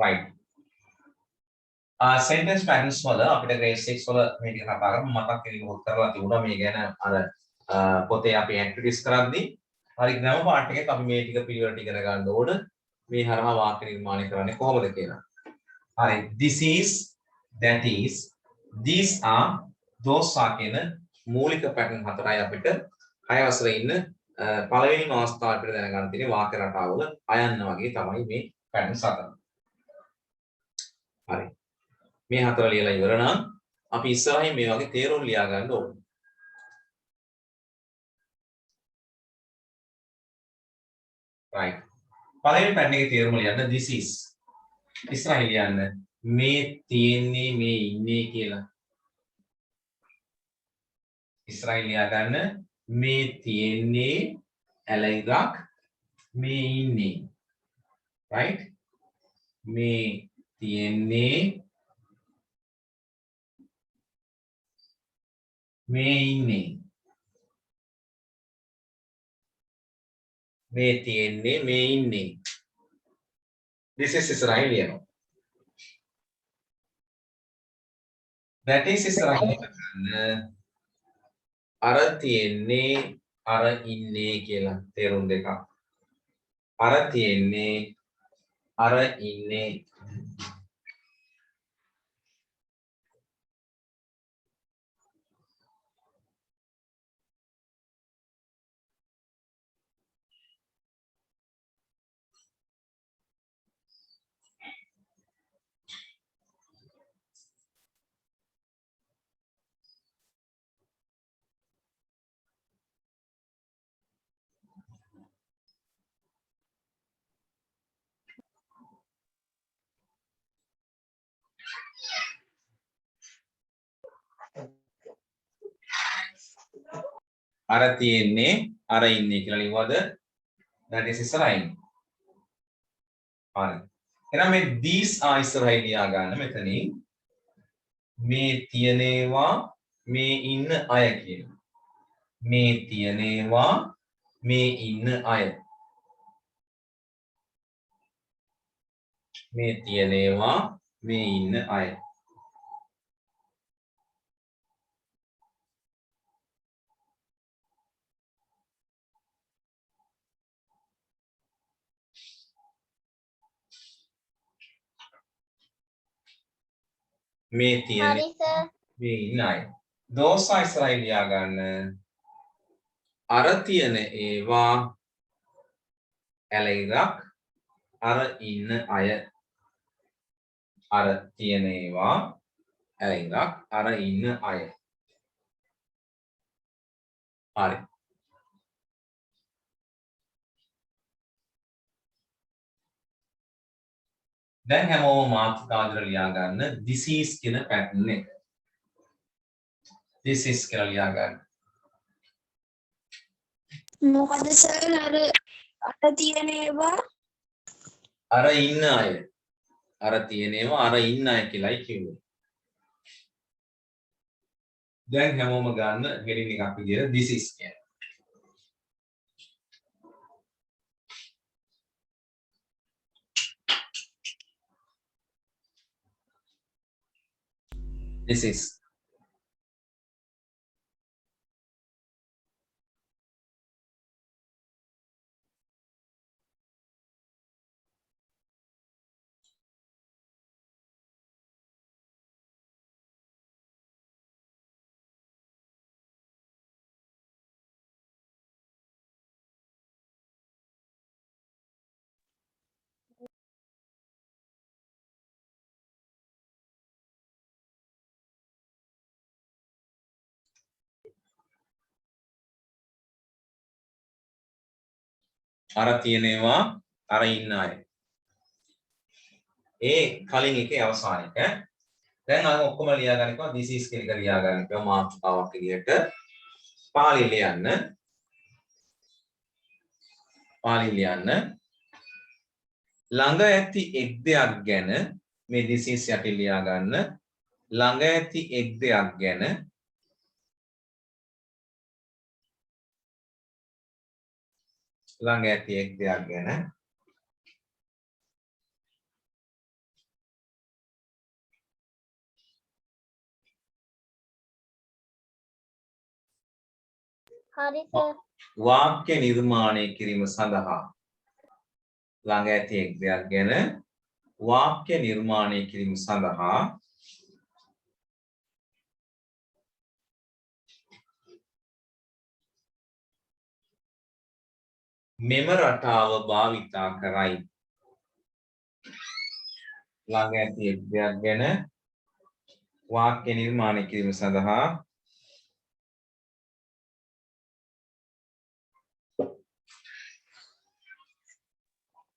right. Sentence patterns වල අපිට grade 6 වල මේ ටික කතා කරමු. මතක් කිරීමක් කරලා තිබුණා මේ ගැන අර පොතේ අපි activities කරද්දී. හරි grammar part එකේ අපි මේ ටික පිළිවෙලට ඉගෙන ගන්න ඕන. මේ හරහා වාක්‍ය නිර්මාණය කරන්නේ කොහොමද කියලා. හරි. This is, that is, these are, those are කියන මූලික pattern හතරයි අපිට 6 වසරේ ඉන්න පළවෙනිම අවස්ථාව අපිට දැනගන්න තියෙන්නේ වාක්‍ය රටාවල අයන්න වගේ තමයි මේ patterns හතර. හරි. මේ හතර ලියලා ඉවර නම් අපි ඉස්සරහින් මේ වගේ තේරුම් ලියා ගන්න ඕනේ. right. පළවෙනි පැටර්න් එකේ තේරුම ලියන්න this is. ඉස්සරහින් ලියන්න මේ තියෙන්නේ මේ ඉන්නේ කියලා. ඉස්සරහින් ලියා ගන්න මේ තියෙන්නේ ඇලයිරක් මේ ඉන්නේ. right. මේ තියෙන්නේ මේ ඉන්නේ. මේ තියෙන්නේ මේ ඉන්නේ. this is ඉස්සරහින් ලියනවා. that is ඉස්සරහින් ලියන්න අර තියෙන්නේ අර ඉන්නේ කියලා තේරුම් දෙකක්. අර තියෙන්නේ අර ඉන්නේ. අර තියෙන්නේ අර ඉන්නේ කියලා ලිව්වද? that is ඉස්සරහින්. හරි. එහෙනම් මේ these are ඉස්සරහින් ලියා ගන්න මෙතනින්. මේ තියෙනවා මේ ඉන්න අය කියලා. මේ තියෙනවා මේ ඉන්න අය. මේ තියෙනවා මේ ඉන්න අය. මේ තියෙන්නේ මේ ඉන්න අය. those are ඉස්සරහින් ලියා ගන්න. අර තියෙන ඒවා ඇලයිරක් අර ඉන්න අය. අර තියෙන ඒවා ඇලයිරක් අර ඉන්න අය. හරි. දැන් හැමෝම මාතෘකා විතර ලියා ගන්න this is කියන pattern එක. this is කියලා ලියා ගන්න. මොකද සර් අර තියෙන ඒවා අර ඉන්න අය. අර තියෙන ඒවා අර ඉන්න අය කියලායි කිව්වේ. දැන් හැමෝම ගන්න heading එකක් විදියට this is කියන. this is. අර තියෙනවා අර ඉන්න අය. ඒ කලින් එකේ අවසාන එක. දැන් අර ඔක්කොම ලියා ගන්නකම this is කියන එක ලියා ගන්නකම මාතෘකාවක් විදියට පාළි ලියන්න. පාළි ලියන්න. ළඟ ඇති එක් දෙයක් ගැන මේ this is යටි ලියා ගන්න. ළඟ ඇති එක් දෙයක් ගැන ළඟ ඇති එක් දෙයක් ගැන හරි සර්. වාක්‍ය නිර්මාණය කිරීම සඳහා ළඟ ඇති එක් දෙයක් ගැන වාක්‍ය නිර්මාණය කිරීම සඳහා මෙම රටාව භාවිතා කරයි. ළඟ ඇති එක් දෙයක් ගැන වාක්‍ය නිර්මාණය කිරීම සඳහා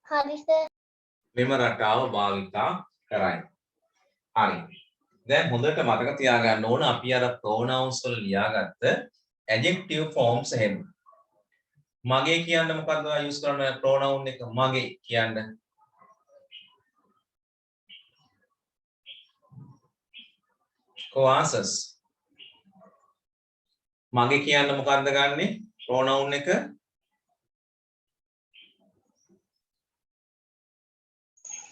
හරි සර්. මෙම රටාව භාවිතා කරයි. හරි. දැන් හොඳට මතක තියාගන්න ඕන අපි අර pronouns වල ලියාගත්ත adjective forms එහෙම. මගේ කියන්න මොකද්ද ඔයා use කරන pronoun එක මගේ කියන්න. Coases. මගේ කියන්න මොකද්ද ගන්නෙ? pronoun එක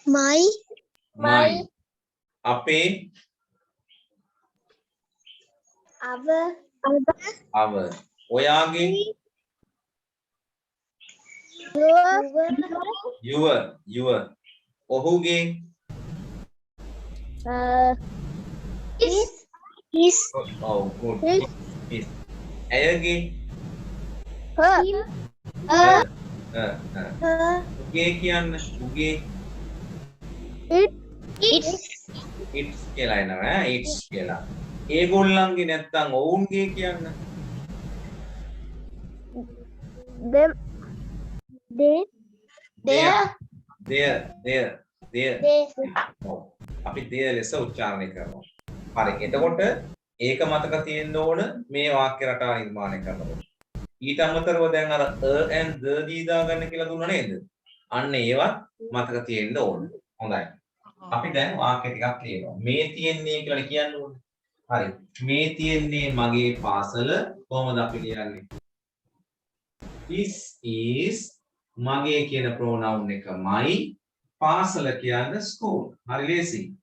my අපේ our ඔයාගේ your ඔහුගේ his oh good his ඇයගේ උගේ කියන්න උගේ it's කියලා එනවා ඈ it's කියලා ඒගොල්ලන්ගේ නැත්තම් ඔවුන්ගේ කියන්න their අපි their ලෙස උච්චාරණය කරනවා. හරි. එතකොට ඒක මතක තියෙන්න ඕන මේ වාක්‍ය රටාව නිර්මාණය කරනකොට. ඊට අමතරව දැන් අර and the දීදා ගන්න කියලා දුන්නා නේද? අන්න ඒවත් මතක තියෙන්න ඕන. හොඳයි. අපි දැන් වාක්‍ය ටිකක් ලියනවා. මේ තියෙන්නේ කියලා කියන්න ඕනේ. හරි. මේ තියෙන්නේ මගේ පාසල කොහොමද අපි ලියන්නේ? This is මගේ කියන pronoun එක my පාසල කියන්නේ school. හරි ලේසි.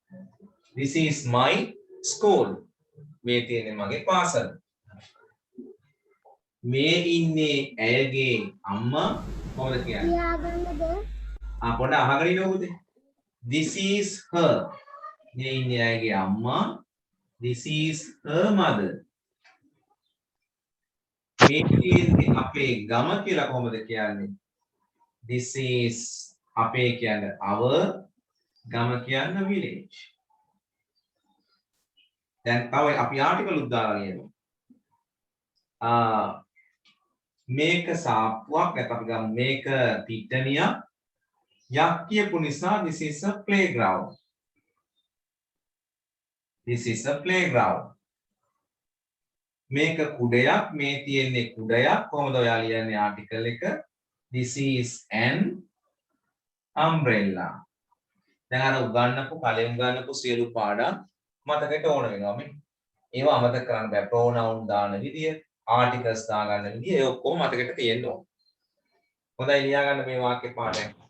This is my school. මේ තියෙන්නේ මගේ පාසල. මේ ඉන්නේ ඇයගේ අම්මා කොහොමද කියන්නේ? ලියාගන්නද? පොඩ්ඩ අහගෙන ඉන්න උදේ. This is her. මේ ඉන්නේ ඇයගේ අම්මා. This is her mother. මේ තියෙන්නේ අපේ ගම කියලා කොහොමද කියන්නේ? This is අපේ කියන්නේ our ගම කියන්නේ village. දැන් තව අපි ආටිකල් උදාහරණ ලියනවා. මේක සාප්පුවක් නැත්නම් අපි ගමු මේක පිට්ටනියක් යක් කියපු නිසා this is a playground. This is a playground. මේක කුඩයක් මේ තියෙන්නේ කුඩයක් කොහොමද ඔයා ලියන්නේ ආටිකල් එක? This is an umbrella. දැන් අර උගන්නපු කලින් උගන්නපු සියලු පාඩම් මතකයට ඕන වෙනවා මේ. ඒවා අමතක කරන්න බෑ. pronoun දාන විදිය, articles දා ගන්න විදිය ඒ ඔක්කොම මතකයට තියෙන්න ඕන. හොඳයි ලියා ගන්න මේ වාක්‍ය පාඩම්.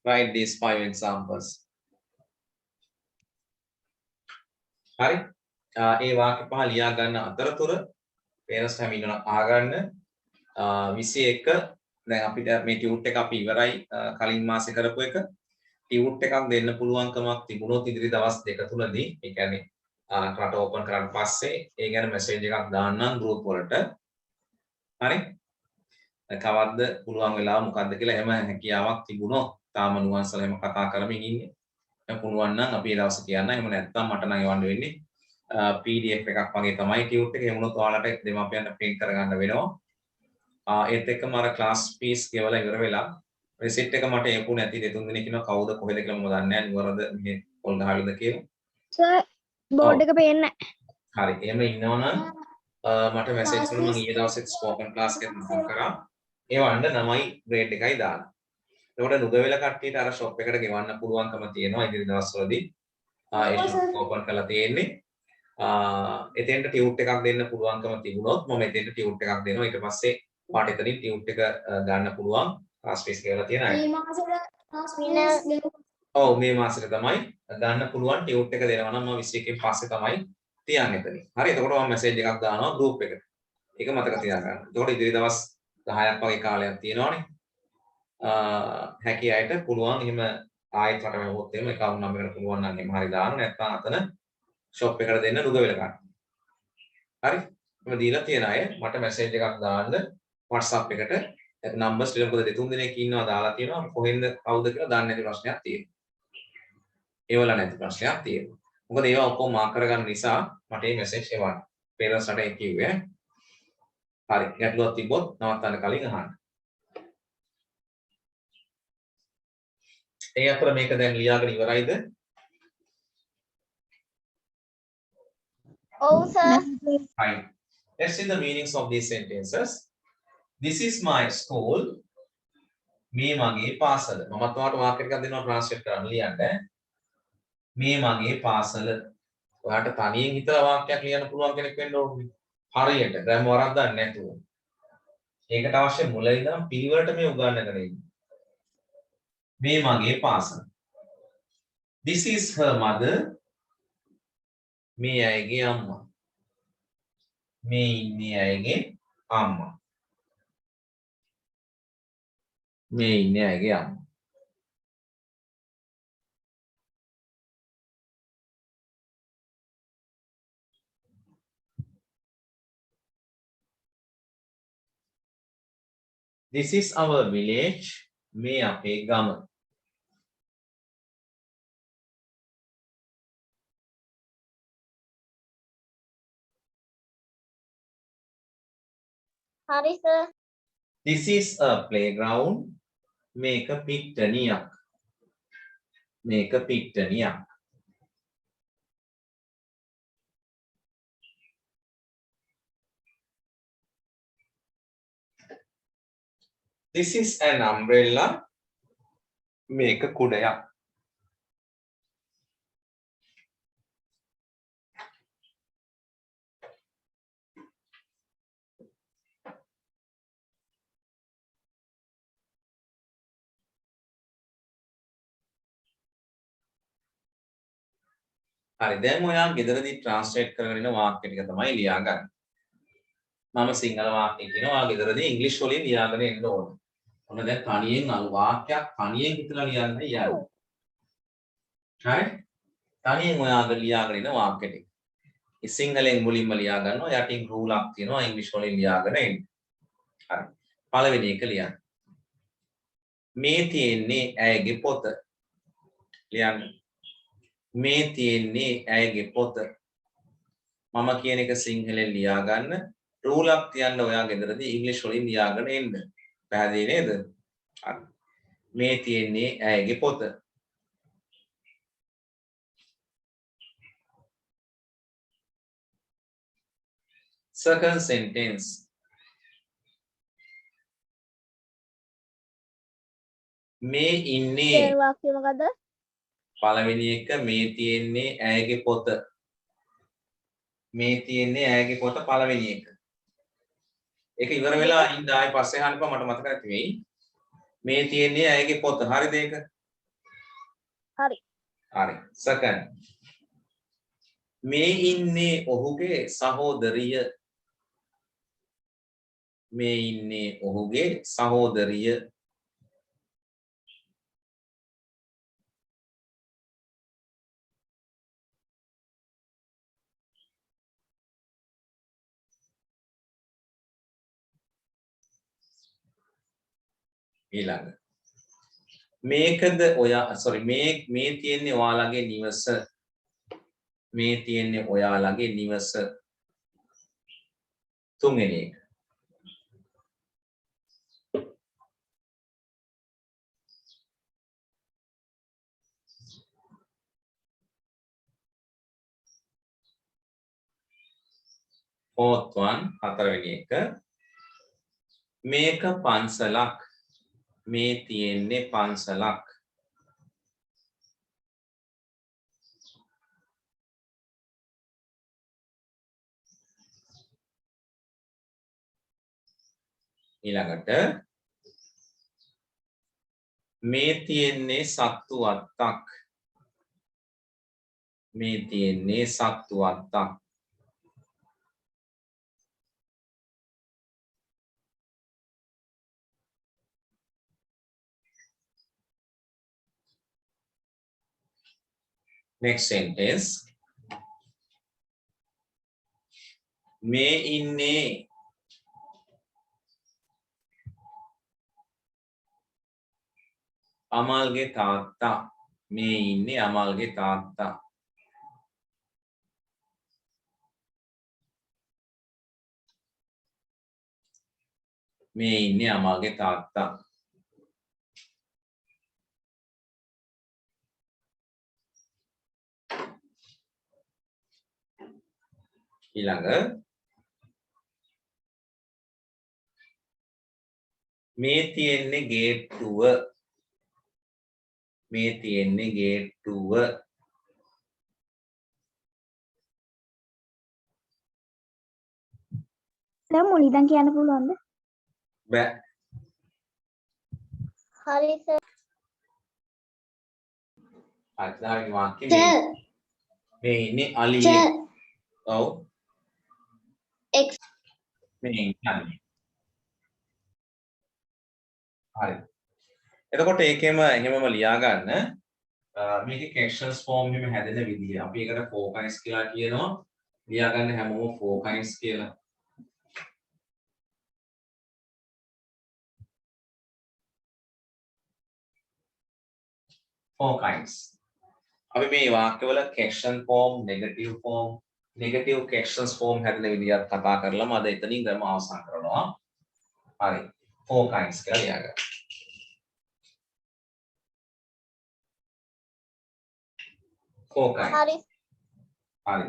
Write these 5 examples. හරි. ඒ වාක්‍ය පහ ලියා ගන්න අතරතුර parents හැම ඉන්නවා අහගන්න 21 දැන් අපිට මේ ටියුට් එක අපි ඉවරයි කලින් මාසේ කරපු එක ටියුට් එකක් දෙන්න පුළුවන්කමක් තිබුණොත් ඉදිරි දවස් දෙක තුනදී ඒ කියන්නේ රට ඕපන් කරාට පස්සේ ඒ ගැන මැසේජ් එකක් දාන්නම් ගෲප් වලට හරි කවද්ද පුළුවන් වෙලාව මොකද්ද කියලා එහෙම හැකියාවක් තිබුණොත් තාම නුවන්සල එහෙම කතා කරමින් ඉන්නේ දැන් පුළුවන් නම් අපි ඒ දවසේ කියන්න එහෙම නැත්නම් මට නම් එවන්න වෙන්නේ PDF එකක් වගේ තමයි ටියුට් එක එහෙම වුණොත් ඔයාලට දෙමාපියන්ට print කරගන්න වෙනවා ඒත් එක්කම අර ක්ලාස් ෆීස් ගෙවලා ඉවර වෙලා රිසිට් එක මට එපු නැති දෙතුන් දිනක් ඉන්නවා කවුද කොහෙද කියලා මම දන්නේ නැහැ නිවරද මේ පොල් ගහවිද කියලා සර් බෝඩ් එක පේන්නේ හරි එහෙම ඉන්නවනම් මට මැසේජ් කරලා මම ඊයේ දවසේ ස්පෝකන් ක්ලාස් එකක් මම කරා ඒ වණ්ඩ 9යි ග්‍රේඩ් එකයි දාලා ඒකට නුගවෙල කට්ටියට අර ෂොප් එකට ගෙවන්න පුළුවන්කම තියෙනවා ඉදිරි දවස්වලදී ඒ ෂොප් ඕපන් කරලා තියෙන්නේ එතෙන්ට ටියුට් එකක් දෙන්න පුළුවන්කම තිබුණොත් මම එතෙන්ට ටියුට් එකක් දෙනවා ඊට පස්සේ පාට එතනින් ටියුට් එක ගන්න පුළුවන් ක්ලාස් ෆීස් කියලා තියෙන අය. මේ මාසෙට ක්ලාස් ෆීස් ඔව් මේ මාසෙක තමයි ගන්න පුළුවන් ටියුට් එක දෙනවා නම් මම 21 කින් පස්සේ තමයි තියන්නේ එතනින්. හරි එතකොට මම මැසේජ් එකක් දානවා ගෲප් එකට. ඒක මතක තියාගන්න. එතකොට ඉදිරි දවස් 10ක් වගේ කාලයක් තියෙනවනේ. හැකි අයට පුළුවන් එහෙම ආයෙත් මට මෙවොත් එහෙම account number එකට පුළුවන් නම් එහෙම හරි දාන්න නැත්නම් අතන shop එකට දෙන්න නුග වෙල ගන්න. හරි? මම දීලා තියෙන අය මට මැසේජ් එකක් දාන්න WhatsApp එකට නම්බර්ස් ටික මොකද දෙතුන් දෙනෙක් ඉන්නවා දාලා තියෙනවා කොහෙන්ද කවුද කියලා දන්නේ නැති ප්‍රශ්නයක් තියෙනවා. ඒවල නැති ප්‍රශ්නයක් තියෙනවා. මොකද ඒවා ඔක්කොම මාක් කරගන්න නිසා මට මේ මැසේජ් එවන්න. පේරන්ට්ස් රට කිව්වේ. හරි. ගැටලුවක් තිබ්බොත් නවත්තන්න කලින් අහන්න. ඒ අතර මේක දැන් ලියාගෙන ඉවරයිද? ඔව් sir. Fine. Let's see the meanings of these sentences. This is my school. මේ මගේ පාසල. මමත් ඔයාලට වාක්‍ය ටිකක් දෙනවා ට්‍රාන්ස්ලේට් කරන්න ලියන්න. මේ මගේ පාසල. ඔයාලට තනියෙන් හිතලා වාක්‍යයක් ලියන්න පුළුවන් කෙනෙක් වෙන්න ඕනේ. හරියට ග්‍රැමර් වරද්දන්නේ නැතුව. ඒකට අවශ්‍ය මුල ඉඳන් පිළිවෙලට මේ උගන්වගෙන ඉන්නේ. මේ මගේ පාසල. This is her mother. මේ අයගේ අම්මා. මේ ඉන්නේ අයගේ අම්මා. මේ ඉන්නේ අයගේ අම්මා. This is our village. මේ අපේ ගම. හරි sir. This is a playground. මේක පිට්ටනියක්. මේක පිට්ටනියක්. This is an umbrella. මේක කුඩයක්. හරි දැන් ඔයා ගෙදරදී ට්‍රාන්ස්ලේට් කරගෙන ඉන්න වාක්‍ය ටික තමයි ලියාගන්නේ. මම සිංහල වාක්‍ය කියනවා ඔයා ගෙදරදී ඉංග්‍රීසි වලින් ලියාගෙන එන්න ඕනේ. ඔන්න දැන් තනියෙන් වාක්‍යයක් තනියෙන් හිතලා ලියන්න යන්නේ. හරි? තනියෙන් ඔයාගේ ලියාගෙන ඉන්න වාක්‍ය ටික. සිංහලෙන් මුලින්ම ලියා ගන්නවා යටින් රූලක් තියෙනවා ඉංග්‍රීසි වලින් ලියාගෙන එන්න. හරි. පළවෙනි එක ලියන්න. මේ තියෙන්නේ ඇයගේ පොත. ලියන්න. මේ තියෙන්නේ ඇයගේ පොත. මම කියන එක සිංහලෙන් ලියා ගන්න. රූලක් තියන්න ඔයා ගෙදරදී ඉංග්‍රීසි වලින් ලියාගෙන එන්න. පැහැදිලි නේද? හරි. මේ තියෙන්නේ ඇයගේ පොත. Second sentence. මේ ඉන්නේ ඒ වාක්‍ය මොකද? පළවෙනි එක මේ තියෙන්නේ ඇයගේ පොත. මේ තියෙන්නේ ඇයගේ පොත පළවෙනි එක. ඒක ඉවර වෙලා ඉඳ ආයි පස්සේ අහන්නකෝ මට මතක නැති වෙයි. මේ තියෙන්නේ ඇයගේ පොත. හරිද ඒක? හරි. හරි. second. මේ ඉන්නේ ඔහුගේ සහෝදරිය. මේ ඉන්නේ ඔහුගේ සහෝදරිය. ඊළඟ මේකද ඔයා මේ තියෙන්නේ ඔයාලගේ නිවස. මේ තියෙන්නේ ඔයාලගේ නිවස. තුන්වෙනි එක. fourth one හතරවෙනි එක. මේක පන්සලක්. මේ තියෙන්නේ පන්සලක්. ඊළඟට මේ තියෙන්නේ සත්තු අත්තක්. මේ තියෙන්නේ සත්තු අත්තක්. Next sentence. මේ ඉන්නේ අමල්ගේ තාත්තා. මේ ඉන්නේ අමල්ගේ තාත්තා. මේ ඉන්නේ අමල්ගේ තාත්තා. ඊළඟ මේ තියෙන්නේ ගේට්ටුව. මේ තියෙන්නේ ගේට්ටුව. සර් මුලින් ඉඳන් කියන්න පුළුවන්ද? බෑ. හරි සර්. අත්දාගේ වාක්‍යෙ මේ ඉන්නේ අලියෙක්. ඔව්. X මේ ඉන්නේ අලියෙක්. හරි. එතකොට ඒකෙම එහෙමම ලියා ගන්න. මේකේ captions form එකෙම හැදෙන විදිය. අපි ඒකට 4 kinds කියලා කියනවා. ලියා ගන්න හැමෝම 4 kinds කියලා. 4 kinds. අපි මේ වාක්‍යවල caption form, negative captions form හැදෙන විදියත් කතා කරලාම අද එතනින් ගම අවසන් කරනවා. හරි. 4 kinds කියලා ලියා ගන්න. 4 kinds. හරි. හරි.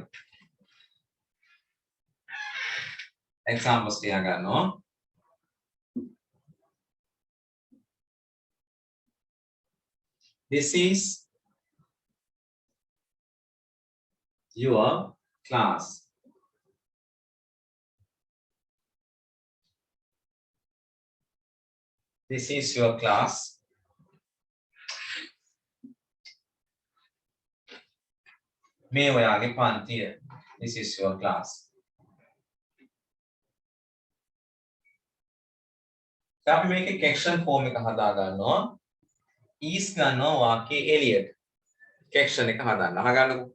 examples ලියා ගන්නවා. This is your class. This is your class. මේ ඔයාගේ පන්තිය. This is your class. අපි මේකේ caption form එක හදා ගන්නවා. is ගන්නවා වාක්‍යයේ එළියට. caption එක හදන්න. අහගන්නකෝ.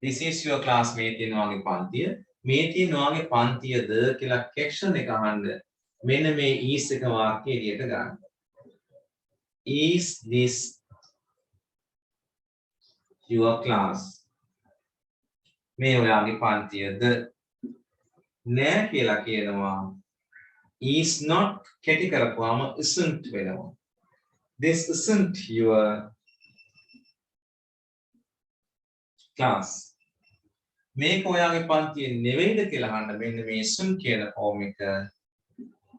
This is your class මේ තියෙන වාගේ පන්තිය. මේ තියෙන වාගේ පන්තියද කියලා caption එක අහන්න. මෙන්න මේ is එක වාක්‍යයේ එළියට ගන්න. Is this your class? මේ ඔයාගේ පන්තියද? නෑ කියලා කියනවා. Is not කැටි කරපුවාම isn't වෙනවා. This isn't your class. මේක ඔයාගේ පන්තිය නෙවෙයිද කියලා අහන්න මෙන්න මේ isn't කියන form එක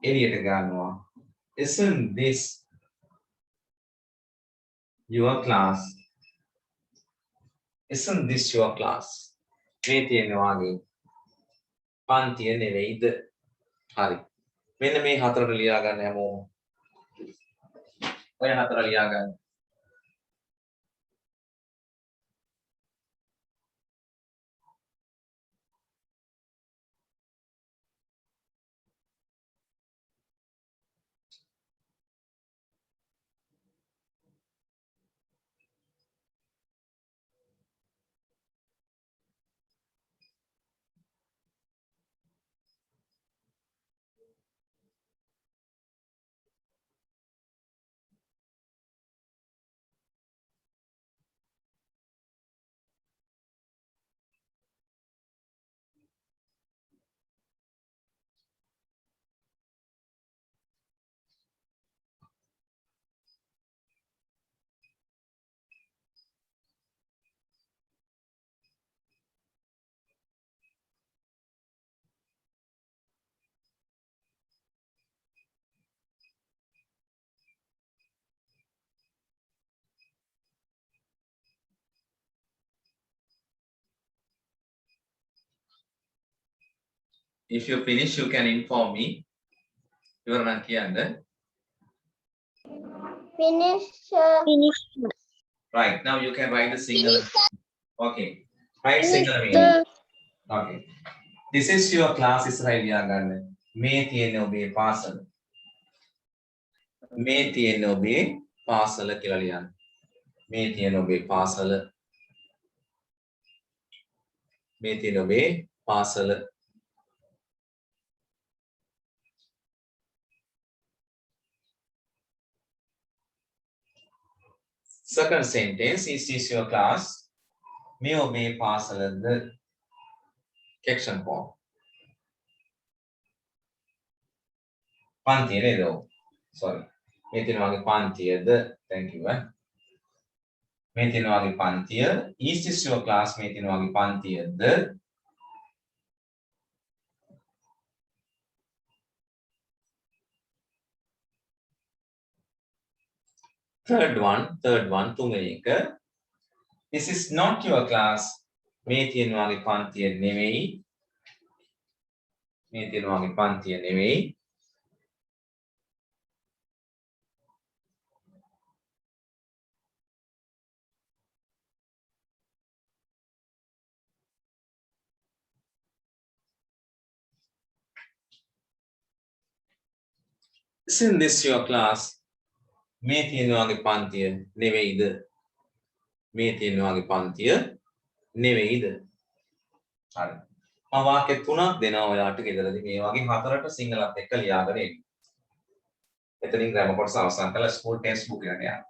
එළියට ගන්නවා. Isn't this your class? Isn't this your class? මේ තියෙන වාගේ පන්තිය නෙවෙයිද? හරි. මෙන්න මේ හතරට ලියා ගන්න හැමෝම. ඔය හතර ලියා ගන්න. If you finish, you can inform me. ඉවර නම් කියන්න. Finish. Finish. Right. Now you can write the singular. Okay. Write singular Finish. meaning. Okay. This is your class ඉස්සරහින් ගන්න. මේ තියෙන ඔබේ පාසල. මේ තියෙන ඔබේ පාසල කියලා ලියන්න. මේ තියෙන ඔබේ පාසල. මේ තියෙන ඔබේ පාසල. Second sentence, is this your class? මේ ඔබේ පාසලද? Action form. පන්තිය නේද? Sorry. මේ තියෙන වගේ පන්තියද? Thank you. මේ තියෙන වගේ පන්තිය. Is this your class? මේ තියෙන වගේ පන්තියද? Third one, තුන්වෙනි එක. This is not your class. මේ තියෙන වගේ පන්තිය නෙවෙයි. මේ තියෙන වගේ පන්තිය නෙවෙයි. Isn't this your class? මේ තියෙන වගේ පන්තිය නෙවෙයිද? මේ තියෙන වගේ පන්තිය නෙවෙයිද? හරි. මම වාක්‍ය තුනක් දෙනවා ඔයාලට ගෙදරදී මේ වගේ හතරට සිංහලත් එක්ක ලියාගෙන එන්න. එතනින් ග්‍රැමර් කොටස අවසන් කරලා ස්කූල් ටෙක්ස්ට් බුක් එකට යන්න.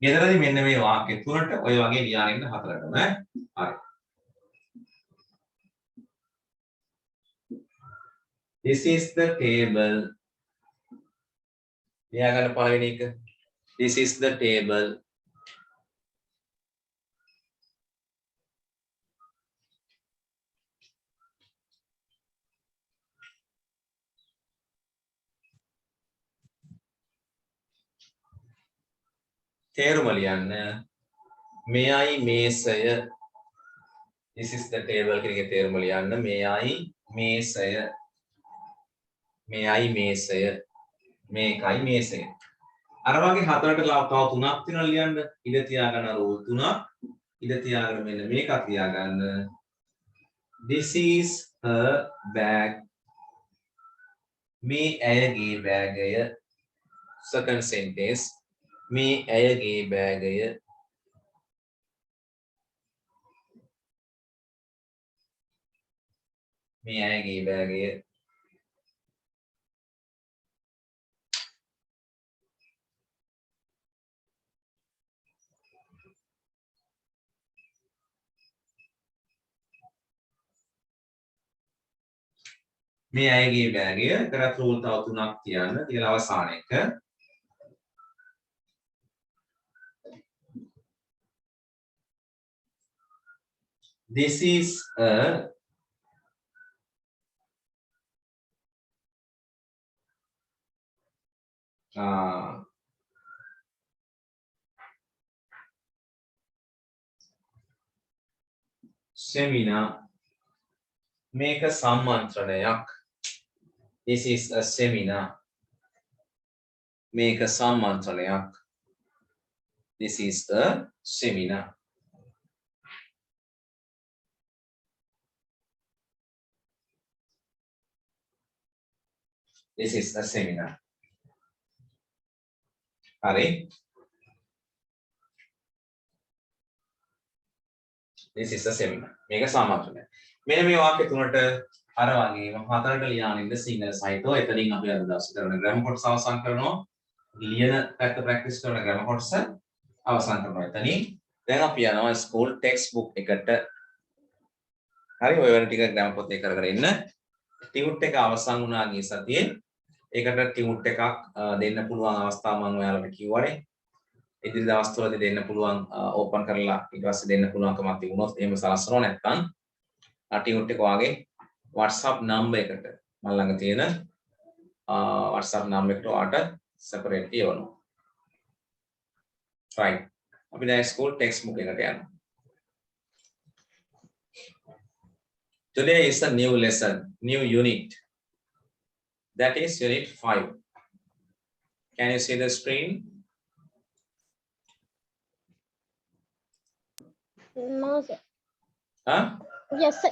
ගෙදරදී මෙන්න මේ වාක්‍ය තුනට ඔය වගේ ලියාගෙන ඉන්න හතරටම හරි. This is the table. ලියා ගන්න පළවෙනි එක. This is the table. තේරුම ලියන්න. මෙයයි මේසය. This is the table කියන එකේ තේරුම ලියන්න. මෙයයි මේසය. මෙයයි මේසය. මේකයි මේසය. අර වගේ හතරට තව තුනක් තියෙනවා ලියන්න. ඉඳ තියාගන්න රූල් තුනක්. ඉඳ තියාගෙන මෙන්න මේකක් තියාගන්න. This is her bag. මේ ඇයගේ බෑගය. Second sentence. මේ ඇයගේ බෑගය. මේ ඇයගේ බෑගය. මේ අයගේ බෑගය කරත් රූල් තව තුනක් තියන්න. කියලා අවසාන එක. This is a seminar. මේක සම්මන්ත්‍රණයක්. This is a seminar. මේක සම්මන්ත්‍රණයක්. This is a seminar. This is a seminar. හරි. This is a seminar. මේක සම්මන්ත්‍රණයක්. මෙන්න මේ වාක්‍ය තුනට අර වගේම හතරට ලියාගෙන ඉන්න සිංහල සහිතව එතනින් අපි අද දවසේ කරන ග්‍රැමර් කොටස අවසන් කරනවා. ලියන පැත්ත ප්‍රැක්ටිස් කරන ග්‍රැමර් කොටස අවසන් කරනවා. එතනින් දැන් අපි යනවා ස්කූල් ටෙක්ස්ට් බුක් එකට. හරි ඔය වෙන ටික ග්‍රැමර් පොතේ කරගෙන ඉන්න. ටියුට් එක අවසන් වුණා ගිය සතියේ. ඒකට ටියුට් එකක් දෙන්න පුළුවන් අවස්ථාව මම ඔයාලට කිව්වනේ. ඉදිරි දවස්වලදී දෙන්න පුළුවන් ඕපන් කරලා ඊට පස්සේ දෙන්න පුළුවන්කමක් තිබුණොත් එහෙම සලස්වනවා නැත්නම් ටියුට් එක වාගේ WhatsApp number එකට මම ළඟ තියෙන WhatsApp number එකට ඔයාලට separate කියවනවා. right අපි දැන් ස්කූල් ටෙක්ස්ට් බුක් එකට යනවා. Today is a new lesson, new unit. That is unit 5. Can you see the screen? No, sir. Huh? Yes, sir.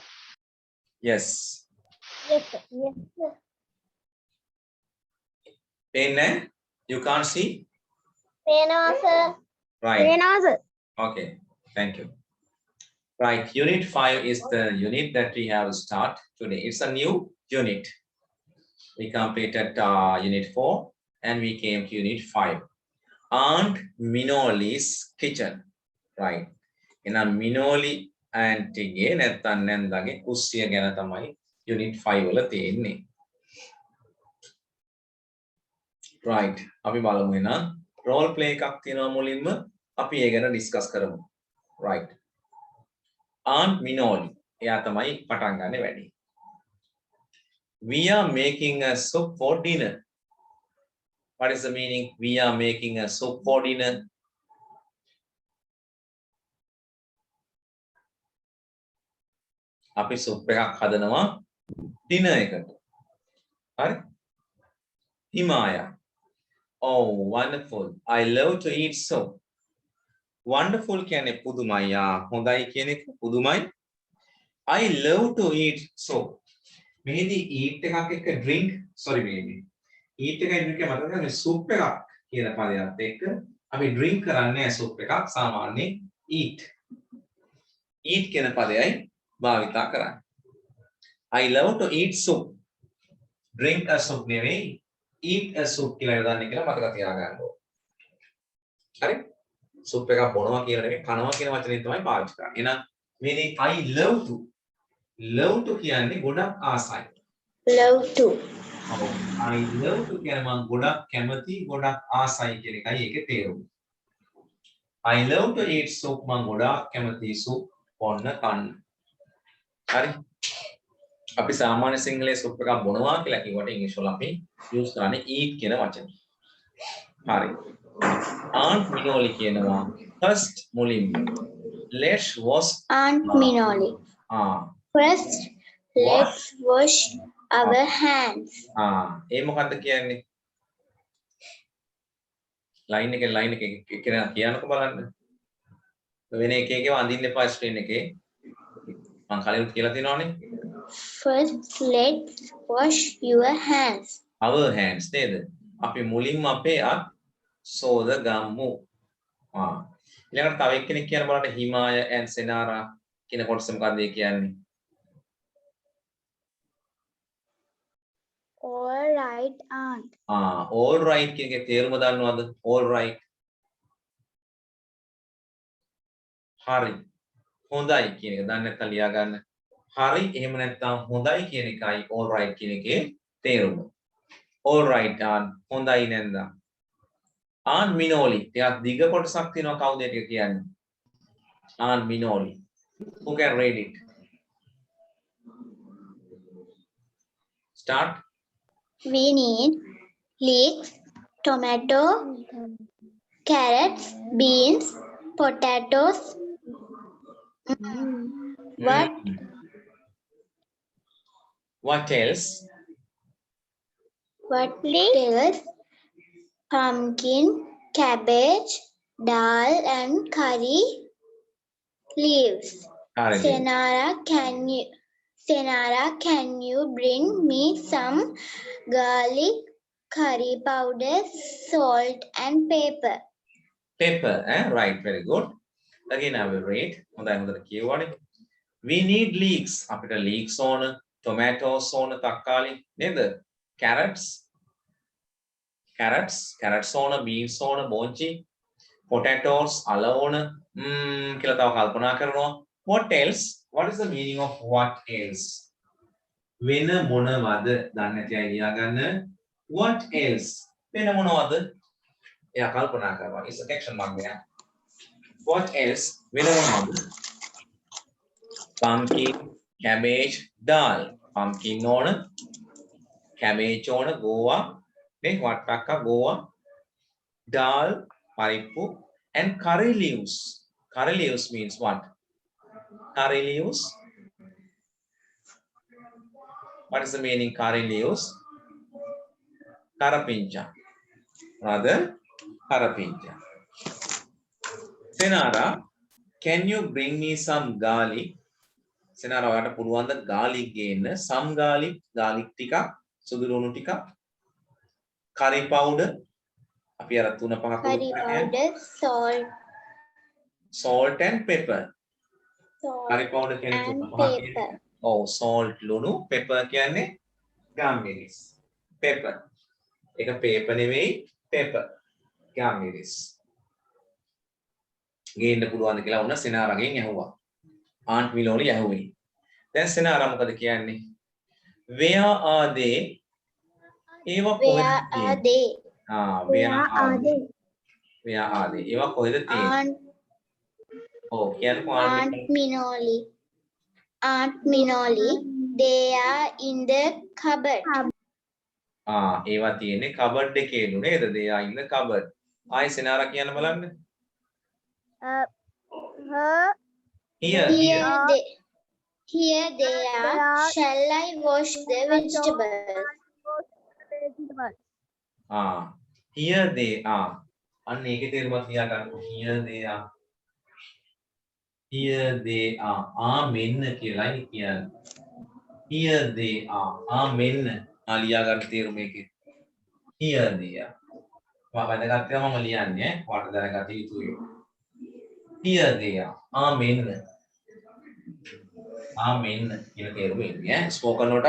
Yes. Yes, sir. Yes, sir. Pen, you can't see? Pena, sir. Right. Pena, sir. Okay. Thank you. Right. Unit 5 is the unit that we have start today. It's a new unit. We completed unit 4 and we came to unit 5. Aunt Minoli's kitchen. Right. එහෙනම් මිනෝලි ඇන්ටිගේ නැත්තම් නැන්දාගේ කුස්සිය ගැන තමයි unit 5 වල තියෙන්නේ. right අපි බලමු එහෙනම් role play එකක් තියෙනවා මුලින්ම අපි ඒ ගැන discuss කරමු. right Aunt Minoli එයා තමයි පටන් ගන්න වැඩි. We are making a soup for dinner. What is the meaning? We are making a soup for dinner. අපි සුප් එකක් හදනවා dinner එකට. හරි? Himaya. Oh, wonderful. I love to eat soup. Wonderful කියන්නේ පුදුමයි. හොඳයි කියන එක පුදුමයි. I love to eat soup. මෙහිදී eat එකක් එක්ක drink sorry baby. eat එකයි drink එක මතක ගන්න soup එකක් කියන පදයක් එක්ක අපි drink කරන්නේ soup එකක් සාමාන්‍යයෙන් eat. eat කියන පදයයි භාවිතා කරන්නේ. I love to eat soup. drink a soup නෙවෙයි eat a soup කියලා යොදන්නේ කියලා මතක තියාගන්න ඕනේ. හරි? soup එකක් බොනවා කියලා නෙවෙයි කනවා කියන වචනේ තමයි පාවිච්චි කරන්නේ. එහෙනම් meaning I love to කියන්නේ ගොඩක් ආසයි. Love to. I love to කියන්නේ මම ගොඩක් කැමති ගොඩක් ආසයි කියන එකයි ඒකේ තේරුම. I love to eat soup මම ගොඩක් කැමති soup බොන්න කන්න. හරි? අපි සාමාන්‍ය සිංහලයේ soup එකක් බොනවා කියලා කිව්වට ඉංග්‍රීසි වල අපි use කරන්නේ eat කියන වචනේ. හරි. Aunt Minoli කියනවා first මුලින්ම let's wash Aunt Minoli. First, let's wash our hands. ඒ මොකද්ද කියන්නේ? line එක කියන්නකො බලන්න. වෙන එකේකව අඳින්න එපා screen එකේ. මම කලින් කියලා තියෙනවානේ. First, let's wash your hands. Our hands නේද? අපි මුලින්ම අපේ අත් සෝද ගමු. ඊළඟට තව එක්කෙනෙක් කියන බලන්න හිමාය and සෙනාරා කියන කොටස මොකක්ද ඒ කියන්නේ? All right, aunt. all right කියන එකේ තේරුම දන්නවද? all right. හරි. හොඳයි කියන එක දන්නේ නැත්නම් ලියා ගන්න. හරි එහෙම නැත්නම් හොඳයි කියන එකයි all right කියන එකේ තේරුම. all right aunt හොඳයි නේද? Aunt Minoli ටිකක් දිග කොටසක් තියෙනවා කවුද ඒක කියන්නේ? Aunt Minoli. Who can read it? Start. We need leeks, tomato, carrots, beans, potatoes. What else? What else? Pumpkin, cabbage, dal, and curry leaves. Senara, can you bring me some garlic, curry powder, salt, and pepper? Pepper, right, very good. Again, I will read. We need leeks. අපිට leeks ඕන, tomatoes ඕන, තක්කාලි නේද? Carrots ඕන, beans ඕන, බෝංචි, potatoes අල ඕන. කියලා තව කල්පනා කරනවා. What else? What is the meaning of what else? වෙන මොනවද? දන්නේ නැති අය ලියා ගන්න. What else? වෙන මොනවද? එයා කල්පනා කරනවා. It's a question mark there. What else? වෙන මොනවද? Pumpkin, cabbage, dal. Pumpkin ඕන, cabbage ඕන, ගෝවා. නේ වට්ටක්ක ගෝවා. Dal, පරිප්පු and curry leaves. Curry leaves means what? Curry leaves What is the meaning curry leaves? Karapincha. Rather, karapincha. Senara, can you bring me some garlic? Senara, ඔයාට පුළුවන් ද garlic ගේන්න? Some garlic, garlic ටිකක්, සුදු ලුණු ටිකක්, curry powder, අපි අර 3-5 curry powder, salt and pepper. salt curry powder කියන්නේ and 3-5 pepper. ඔව් salt ලුණු, pepper කියන්නේ gum miris. pepper. ඒක paper නෙවෙයි pepper. gum miris. ගේන්න පුළුවන්ද කියලා වුණා සෙනාරගෙන් ඇහුවා. ආන්ට් මිලෝනි ඇහුවේ. දැන් සෙනාරා මොකද කියන්නේ? Where are they? ඒවා කොහෙද Where are තියෙන්නේ? they? where are they? Where are they? ඒවා කොහෙද තියෙන්නේ? ඔව් කියන්නකෝ Aunt Minoli. Aunt Minoli, they are in the cupboard. ඒවා තියෙන්නේ cupboard එකේලු නේද? They are in the cupboard. ආයි සෙනාරා කියන්න බලන්න. Here They are. Shall I wash the vegetables? Here they are. අන්න ඒකේ තේරුමක් ලියා ගන්න. Here they are. Here they are. මෙන්න කියලායි කියන්නේ. Here they are. මෙන්න. ලියා ගන්න තේරුම ඒකේ. Here they are. වැදගත් ඒවා මම ලියන්නේ වාට දැනගත යුතුයි. Here they are. මෙන්න. මෙන්න කියන තේරුම එන්නේ spoken word